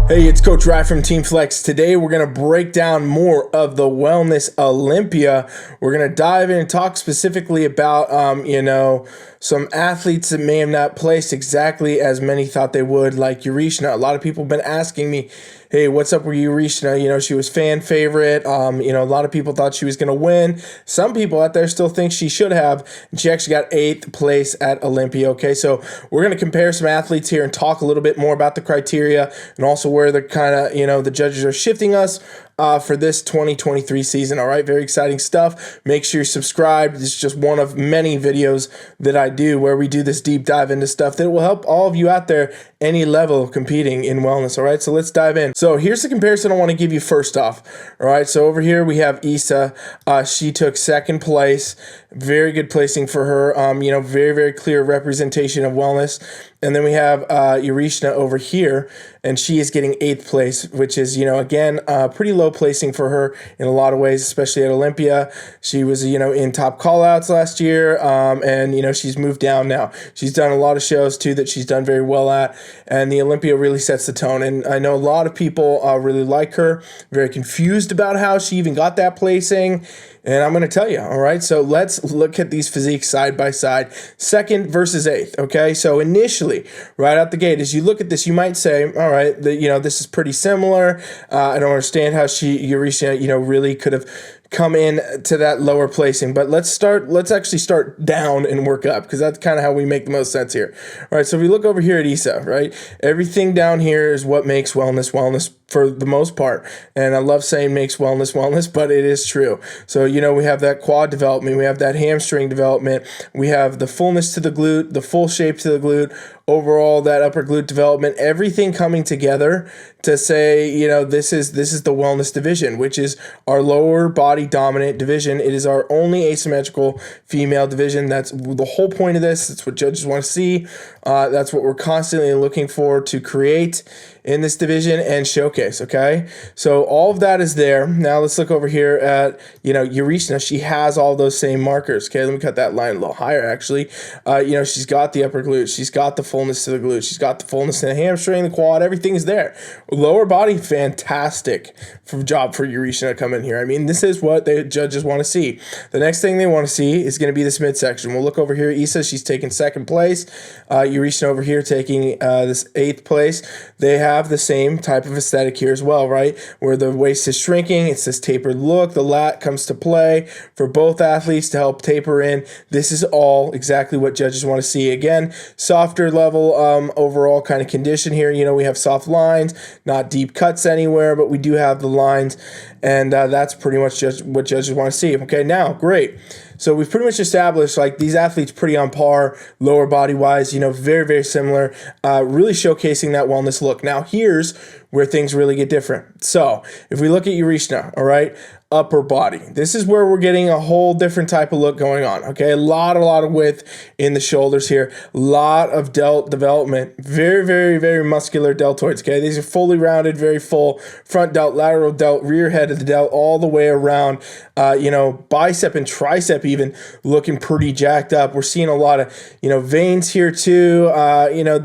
Hey, it's Coach Ryan from Team Flex. Today we're going to break down more of the Wellness Olympia. We're going to dive in and talk specifically about, some athletes that may have not placed exactly as many thought they would, like Yarishna. A lot of people have been asking me, hey, what's up with Yarishna? She was fan favorite. A lot of people thought she was going to win. Some people out there still think she should have, and she actually got 8th place at Olympia. Okay, so we're going to compare some athletes here and talk a little bit more about the criteria and also where the kind of, the judges are shifting us for this 2023 season. All right, very exciting stuff. Make sure you're subscribed. This is just one of many videos that I do where we do this deep dive into stuff that will help all of you out there, any level competing in wellness. All right, so let's dive in. So here's the comparison I want to give you first off. All right, so over here we have Isa. She took 2nd place. Very good placing for her. Very, very clear representation of wellness. And then we have Yarishna over here, and she is getting 8th place, which is, again, pretty low placing for her in a lot of ways, especially at Olympia. She was, in top callouts last year, and she's moved down now. She's done a lot of shows, too, that she's done very well at, and the Olympia really sets the tone. And I know a lot of people really like her, very confused about how she even got that placing. And I'm going to tell you, all right? So let's look at these physiques side by side, 2nd versus 8th, okay? So initially, right out the gate, as you look at this, you might say, all right, this is pretty similar. I don't understand how Yarishna, really could have come in to that lower placing, but let's actually start down and work up, because that's kind of how we make the most sense here. All right, so if we look over here at Isa, right, everything down here is what makes wellness for the most part, and I love saying makes wellness, but it is true. So we have that quad development, we have that hamstring development, we have the fullness to the glute, the full shape to the glute, overall that upper glute development, everything coming together to say, this is the wellness division, which is our lower body dominant division. It is our only asymmetrical female division. That's the whole point of this. That's what judges want to see. That's what we're constantly looking for to create in this division and showcase, okay? So all of that is there. Now let's look over here at, Yarishna. She has all those same markers, okay? Let me cut that line a little higher, actually. She's got the upper glute. She's got the fullness to the glute. She's got the fullness in the hamstring, the quad, everything is there. Lower body, fantastic job for Yarishna to come in here. I mean, this is what the judges want to see. The next thing they want to see is going to be this midsection. We'll look over here. Isa, she's taking 2nd place. Yarishna over here taking this 8th place. They have the same type of aesthetic here as well, right? Where the waist is shrinking, it's this tapered look, the lat comes to play for both athletes to help taper in. This is all exactly what judges want to see. Again, softer level overall kind of condition here. We have soft lines, not deep cuts anywhere, but we do have the lines, and that's pretty much just what judges want to see. Okay, now, great. So we've pretty much established like these athletes pretty on par, lower body wise, very, very similar, really showcasing that wellness look. Now here's where things really get different. So if we look at Yarishna, all right, upper body, this is where we're getting a whole different type of look going on. Okay, a lot of width in the shoulders here, a lot of delt development, very, very, very muscular deltoids. Okay, these are fully rounded, very full front delt, lateral delt, rear head of the delt, all the way around. Bicep and tricep even looking pretty jacked up. We're seeing a lot of veins here too.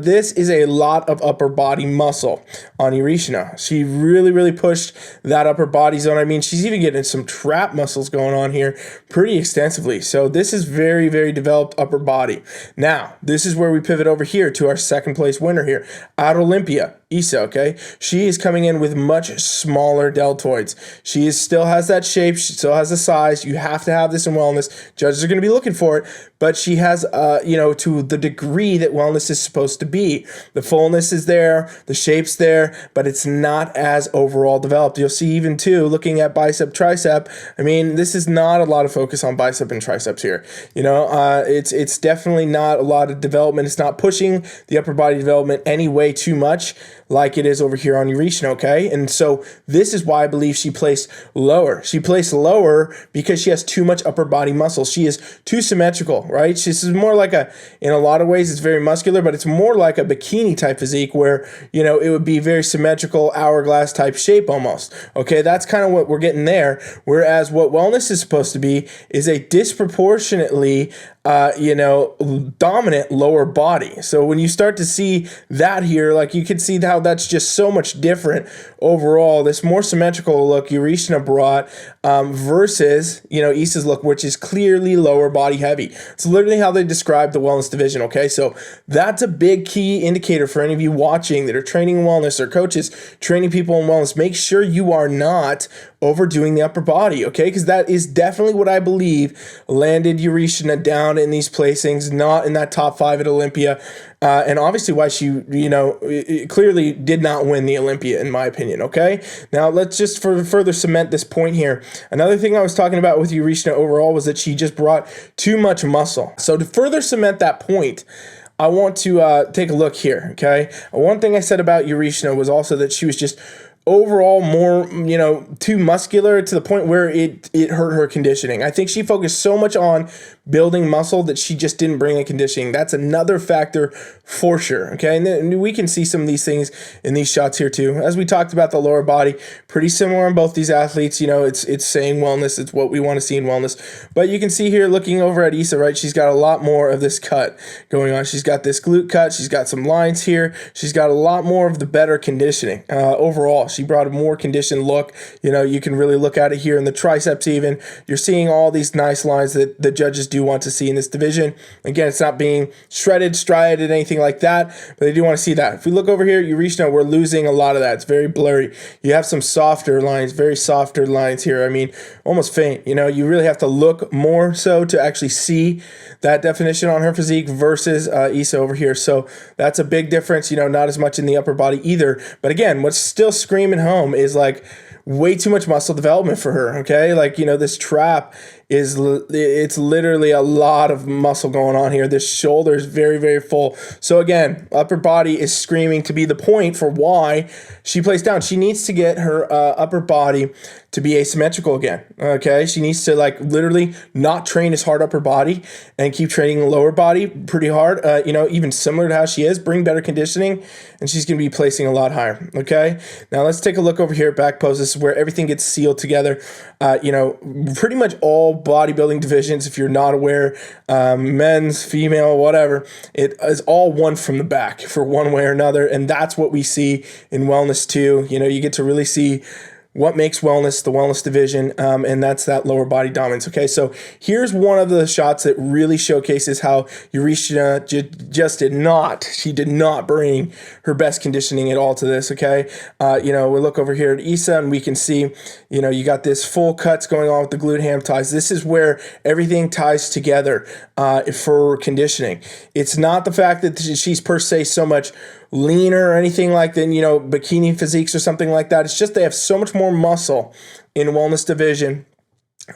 This is a lot of upper body muscle on Yarishna. She really pushed that upper body zone. I mean, she's even getting some trap muscles going on here pretty extensively. So this is very, very developed upper body. Now, this is where we pivot over here to our 2nd place winner here at Olympia, Isa, okay? She is coming in with much smaller deltoids. She still has that shape. She still has the size. You have to have this in wellness. Judges are going to be looking for it, but she has, to the degree that wellness is supposed to be. The fullness is there, the shape's there, but it's not as overall developed. You'll see even too, looking at bicep, tricep, I mean, this is not a lot of focus on bicep and triceps here. It's definitely not a lot of development. It's not pushing the upper body development any way too much like it is over here on Yarishna, okay? And so this is why I believe she placed lower. She placed lower because she has too much upper body muscle. She is too symmetrical, right? This is more like in a lot of ways, it's very muscular, but it's more like a bikini type physique where, it would be very symmetrical, hourglass type shape almost, okay? That's kind of what we're getting there, whereas what wellness is supposed to be is a disproportionately dominant lower body. So when you start to see that here, like you can see how that's just so much different overall. This more symmetrical look Yarishna brought versus, Issa's look, which is clearly lower body heavy. It's literally how they describe the wellness division. Okay. So that's a big key indicator for any of you watching that are training in wellness or coaches training people in wellness. Make sure you are not overdoing the upper body, okay? Because that is definitely what I believe landed Yarishna down in these placings, not in that top 5 at Olympia, and obviously why she, clearly did not win the Olympia, in my opinion, okay? Now, let's just further cement this point here. Another thing I was talking about with Yarishna overall was that she just brought too much muscle. So to further cement that point, I want to take a look here, okay? One thing I said about Yarishna was also that she was just overall more, too muscular to the point where it hurt her conditioning. I think she focused so much on building muscle that she just didn't bring in conditioning. That's another factor for sure, okay? And then we can see some of these things in these shots here too. As we talked about the lower body, pretty similar on both these athletes. It's saying wellness. It's what we want to see in wellness. But you can see here looking over at Issa, right? She's got a lot more of this cut going on. She's got this glute cut. She's got some lines here. She's got a lot more of the better conditioning overall. She brought a more conditioned look. You can really look at it here in the triceps even. You're seeing all these nice lines that the judges do want to see in this division. Again, it's not being shredded, striated, anything like that, but they do want to see that. If we look over here, Yarishna, we're losing a lot of that. It's very blurry. You have some softer lines, very softer lines here. I mean, almost faint. You really have to look more so to actually see that definition on her physique versus Issa over here. So that's a big difference, not as much in the upper body either. But again, what's still screaming home is like way too much muscle development for her, okay? Like, this trap it's literally a lot of muscle going on here. This shoulder is very, very full. So again, upper body is screaming to be the point for why she plays down. She needs to get her upper body to be asymmetrical again, okay? She needs to literally not train as hard upper body and keep training lower body pretty hard, even similar to how she is, bring better conditioning, and she's gonna be placing a lot higher, okay? Now let's take a look over here at back pose. This is where everything gets sealed together. Pretty much all bodybuilding divisions, if you're not aware, men's, female, whatever, it is all one from the back for one way or another, and that's what we see in wellness too. You get to really see what makes wellness the wellness division, and that's that lower body dominance. Okay, so here's one of the shots that really showcases how Yarishna just did not bring her best conditioning at all to this. Okay, we look over here at Issa and we can see, you got this full cuts going on with the glute ham ties. This is where everything ties together for conditioning. It's not the fact that she's per se so much leaner or anything like that, bikini physiques or something like that. It's just they have so much more muscle in wellness division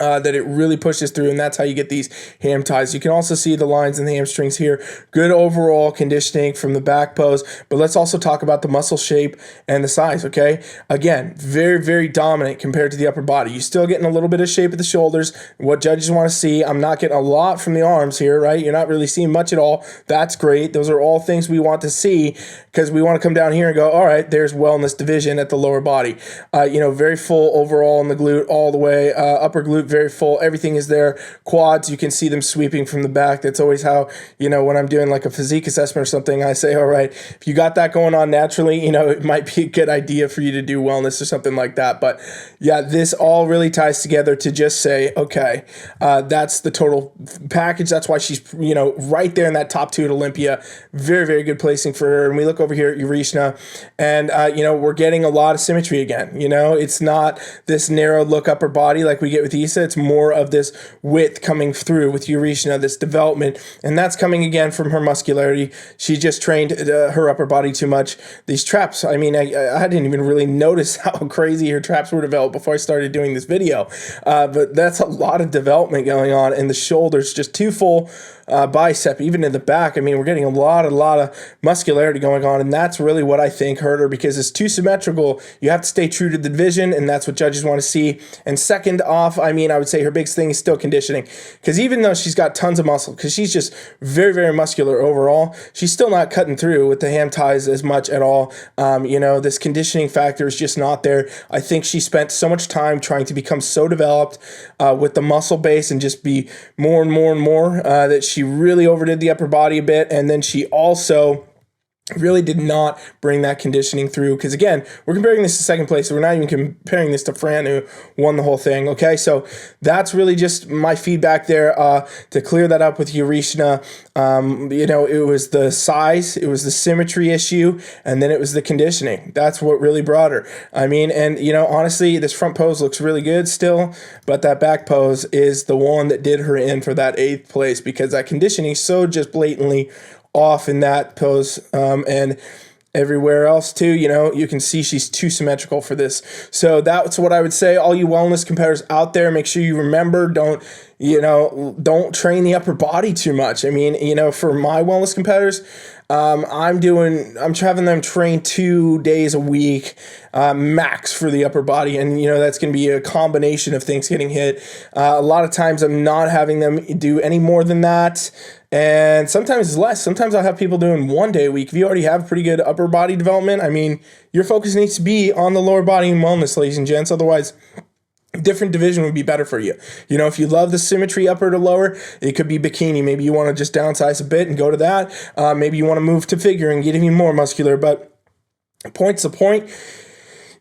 that it really pushes through, and that's how you get these ham ties. You can also see the lines in the hamstrings here. Good overall conditioning from the back pose, but let's also talk about the muscle shape and the size, okay? Again, very, very dominant compared to the upper body. You're still getting a little bit of shape at the shoulders, what judges want to see. I'm not getting a lot from the arms here, right? You're not really seeing much at all. That's great. Those are all things we want to see because we want to come down here and go, all right, there's wellness division at the lower body. Very full overall in the glute all the way, upper glute very full, everything is there. Quads, you can see them sweeping from the back. That's always how, when I'm doing like a physique assessment or something, I say, all right, if you got that going on naturally, it might be a good idea for you to do wellness or something like that. But yeah, this all really ties together to just say, okay, that's the total package. That's why she's, right there in that top 2 at Olympia. Very, very good placing for her. And we look over here at Yarishna and, we're getting a lot of symmetry again. It's not this narrow look upper body like we get with Issa. It's more of this width coming through with Yarishna, this development, and that's coming again from her muscularity. She just trained her upper body too much. These traps, I didn't even really notice how crazy her traps were developed before I started doing this video, but that's a lot of development going on, and the shoulders just too full. Bicep, even in the back. We're getting a lot of muscularity going on, and that's really what I think hurt her because it's too symmetrical. You have to stay true to the division, and that's what judges want to see. And second off, I would say her biggest thing is still conditioning because even though she's got tons of muscle, because she's just very, very muscular overall, she's still not cutting through with the ham ties as much at all. This conditioning factor is just not there. I think she spent so much time trying to become so developed with the muscle base and just be more and more and more that she really overdid the upper body a bit, and then she also really did not bring that conditioning through, because again, we're comparing this to second place, so we're not even comparing this to Fran, who won the whole thing. Okay, so that's really just my feedback there, to clear that up with Yarishna. It was the size, it was the symmetry issue, and then it was the conditioning. That's what really brought her. I mean, and honestly, this front pose looks really good still, but that back pose is the one that did her in for that 8th place, because that conditioning is so just blatantly off in that pose, and everywhere else too. You can see she's too symmetrical for this. So that's what I would say. All you wellness competitors out there, make sure you remember, don't train the upper body too much. I mean, for my wellness competitors, I'm having them train 2 days a week, max, for the upper body. And, that's going to be a combination of things getting hit. A lot of times I'm not having them do any more than that. And sometimes it's less. Sometimes I'll have people doing 1 day a week. If you already have pretty good upper body development, I mean, your focus needs to be on the lower body and wellness, ladies and gents. Otherwise, different division would be better for you. If you love the symmetry upper to lower, it could be bikini. Maybe you want to just downsize a bit and go to that. Maybe you want to move to figure and get even more muscular. But point's the point.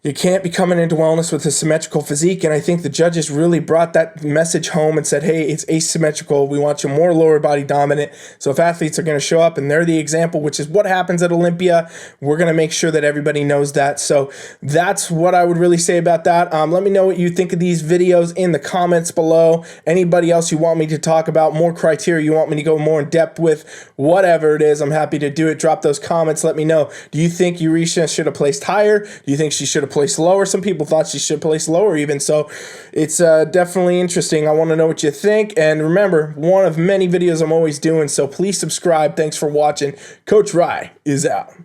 You can't be coming into wellness with a symmetrical physique, and I think the judges really brought that message home and said, hey, it's asymmetrical. We want you more lower body dominant. So if athletes are going to show up and they're the example, which is what happens at Olympia, we're going to make sure that everybody knows that. So that's what I would really say about that. Let me know what you think of these videos in the comments below. Anybody else you want me to talk about, more criteria you want me to go more in depth with, whatever it is, I'm happy to do it. Drop those comments. Let me know. Do you think Yarishna should have placed higher? Do you think she should have place lower? Some people thought she should place lower even, so it's definitely interesting. I want to know what you think, and remember, one of many videos I'm always doing, so please subscribe. Thanks for watching. Coach Rye is out.